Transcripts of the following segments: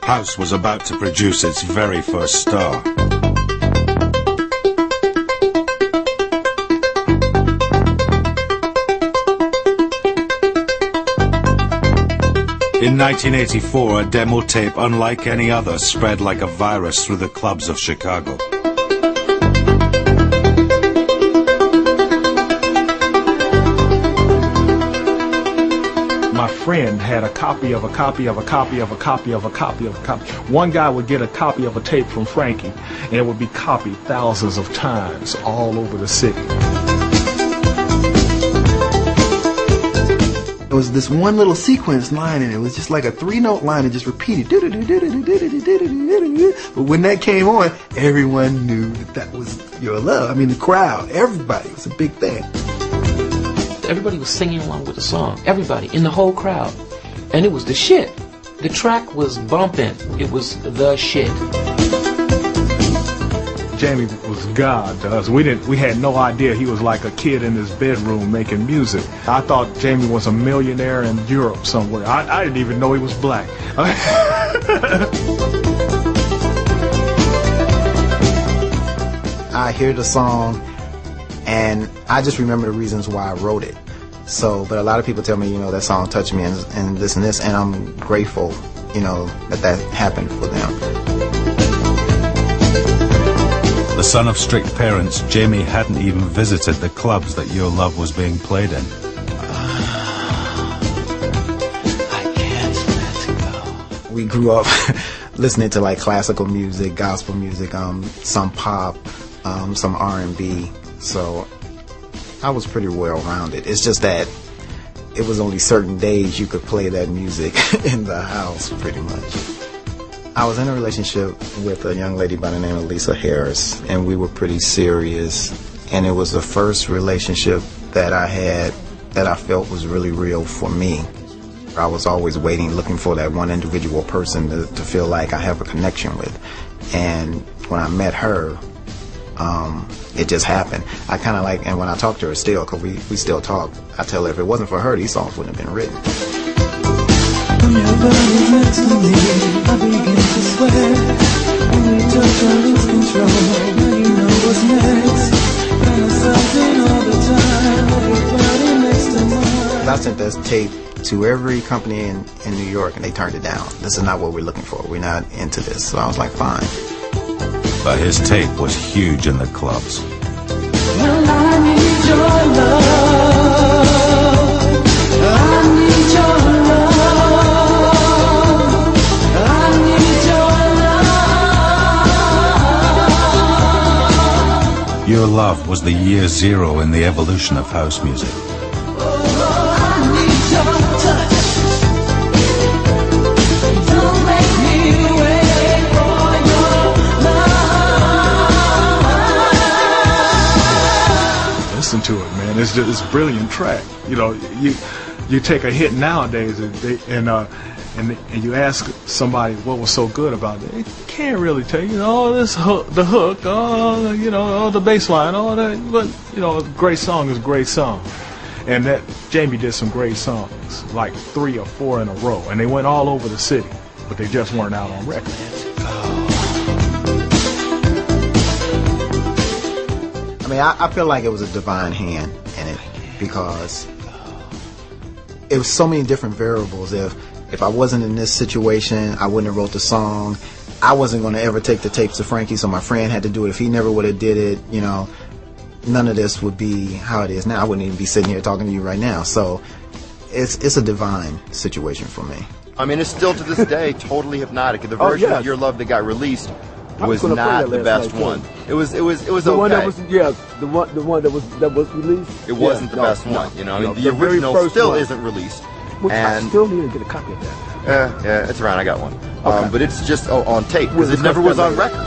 House was about to produce its very first star. In 1984, a demo tape unlike any other spread like a virus through the clubs of Chicago. My friend had a copy of a copy of a copy of a copy of a copy of a copy. One guy would get a copy of a tape from Frankie, and it would be copied thousands of times all over the city. There was this one little sequence line, and it was just like a 3-note line and just repeated. But when that came on, everyone knew that was Your Love. I mean, the crowd, everybody, it was a big thing. Everybody was singing along with the song. Everybody, in the whole crowd. And it was the shit. The track was bumping. It was the shit. Jamie was God to us. We had no idea he was like a kid in his bedroom making music. I thought Jamie was a millionaire in Europe somewhere. I didn't even know he was black. I hear the song, and I just remember the reasons why I wrote it. So, but a lot of people tell me, that song touched me and this and this, and I'm grateful, that happened for them. The son of strict parents, Jamie hadn't even visited the clubs that Your Love was being played in. I can't let go. We grew up listening to like classical music, gospel music, some pop, some R&B. So I was pretty well-rounded. It's just that it was only certain days you could play that music in the house, pretty much. I was in a relationship with a young lady by the name of Lisa Harris, and we were pretty serious. And it was the first relationship that I had that I felt was really real for me. I was always waiting, looking for that one individual person to feel like I have a connection with. And when I met her, it just happened. I kind of like, and when I talk to her still, because we still talk, I tell her if it wasn't for her, these songs wouldn't have been written. Whenever you're next to me, I begin to swear. When we touch, I lose control. Now you know what's next. Fantasizing all the time, everybody next to mine. I sent this tape to every company in New York, and they turned it down. This is not what we're looking for. We're not into this. So I was like, fine. But his tape was huge in the clubs. Well, I need your love. I need your love. I need your love. Your Love was the year zero in the evolution of house music. I need your touch. Don't make me wait for your love. Listen to it, man. It's a brilliant track. You take a hit nowadays and you ask somebody what was so good about it. They can't really tell you. This hook, the hook, the bass line, all that. But a great song is a great song. And that Jamie did some great songs, like 3 or 4 in a row, and they went all over the city, but they just weren't out on record. I mean, I feel like it was a divine hand in it, because it was so many different variables. If I wasn't in this situation, I wouldn't have wrote the song. I wasn't going to ever take the tapes to Frankie, so my friend had to do it. If he never would have did it, none of this would be how it is now. I wouldn't even be sitting here talking to you right now. So it's a divine situation for me. I mean, it's still to this day totally hypnotic. The version of Your Love that got released was not the best one. It was the okay. One that was, the one that was released. It wasn't the best one. The original still isn't released. Which I still need to get a copy of that. Yeah, it's around. I got one. Okay. But it's just on tape because it never was on record.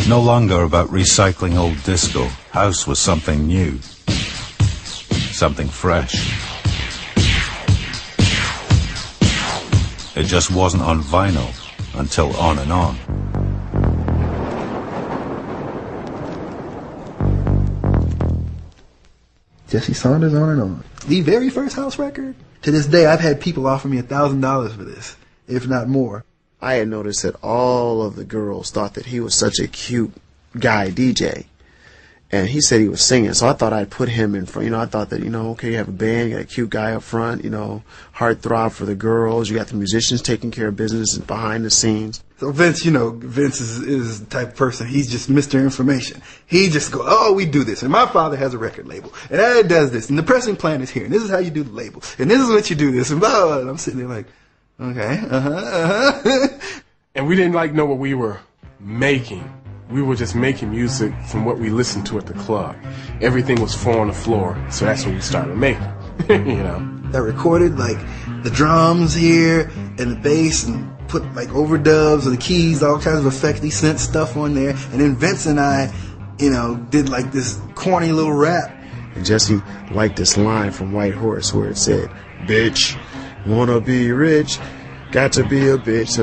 No longer about recycling old disco, house was something new, something fresh. It just wasn't on vinyl until On and On. Jesse Saunders, On and On. The very first house record. To this day, I've had people offer me $1,000 for this, if not more. I had noticed that all of the girls thought that he was such a cute guy DJ. And he said he was singing, so I thought I'd put him in front. I thought that, okay, you have a band, you got a cute guy up front, heartthrob for the girls. You got the musicians taking care of business behind the scenes. So Vince, Vince is the type of person, he's just Mr. Information. He just goes, oh, we do this, and my father has a record label, and it does this, and the pressing plant is here, and this is how you do the label, and this is what you do this, and blah, blah, blah. And I'm sitting there like, okay, And we didn't know what we were making. We were just making music from what we listened to at the club. Everything was 4 on the floor, so that's what we started making, I recorded the drums here and the bass and put overdubs and the keys, all kinds of effects, synth stuff on there. And then Vince and I, did this corny little rap. And Jesse liked this line from White Horse where it said, "Bitch, wanna be rich, got to be a bitch." So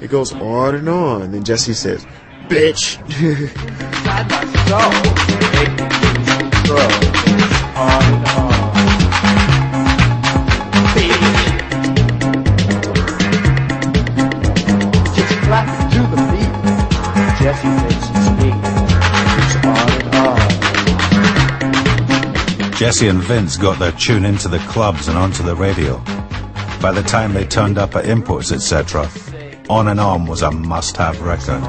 it goes on and on. And then Jesse says, "Bitch." Jesse and Vince got their tune into the clubs and onto the radio. By the time they turned up at imports, etc., On and On was a must-have record.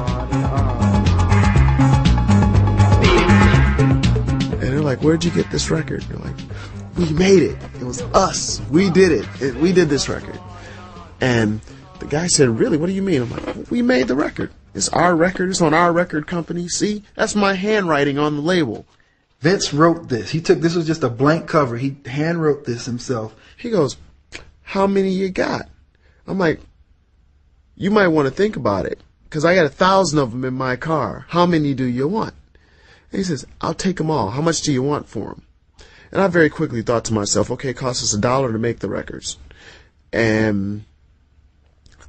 And they're like, "Where'd you get this record?" And they're like, "We made it. It was us. We did it. We did this record." And the guy said, "Really? What do you mean?" I'm like, "Well, we made the record. It's our record. It's on our record company. See, that's my handwriting on the label." Vince wrote this. This was just a blank cover. He hand wrote this himself. He goes, "How many you got?" I'm like, "You might want to think about it, because I got 1,000 of them in my car. How many do you want?" And he says, "I'll take them all. How much do you want for them?" And I very quickly thought to myself, okay, it costs us $1 to make the records. And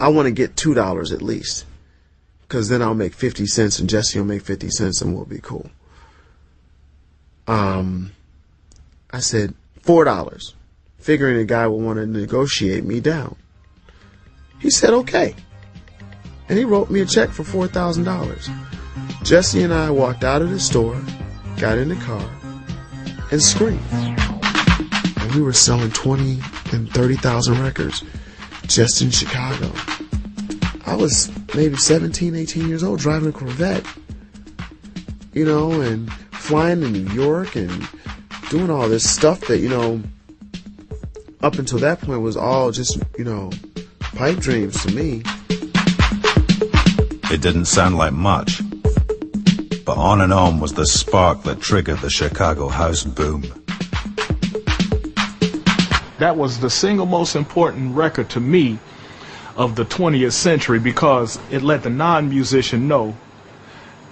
I want to get $2 at least, because then I'll make 50 cents and Jesse will make 50 cents and we'll be cool. I said $4, figuring the guy would want to negotiate me down. He said okay, and he wrote me a check for $4,000. Jesse and I walked out of the store, got in the car, and screamed. And we were selling 20 and 30,000 records just in Chicago. I was maybe 17, 18 years old driving a Corvette, and flying to New York and doing all this stuff that, up until that point was all just, pipe dreams to me. It didn't sound like much, but On and On was the spark that triggered the Chicago house boom. That was the single most important record to me of the 20th century, because it let the non-musician know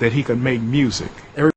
that he could make music.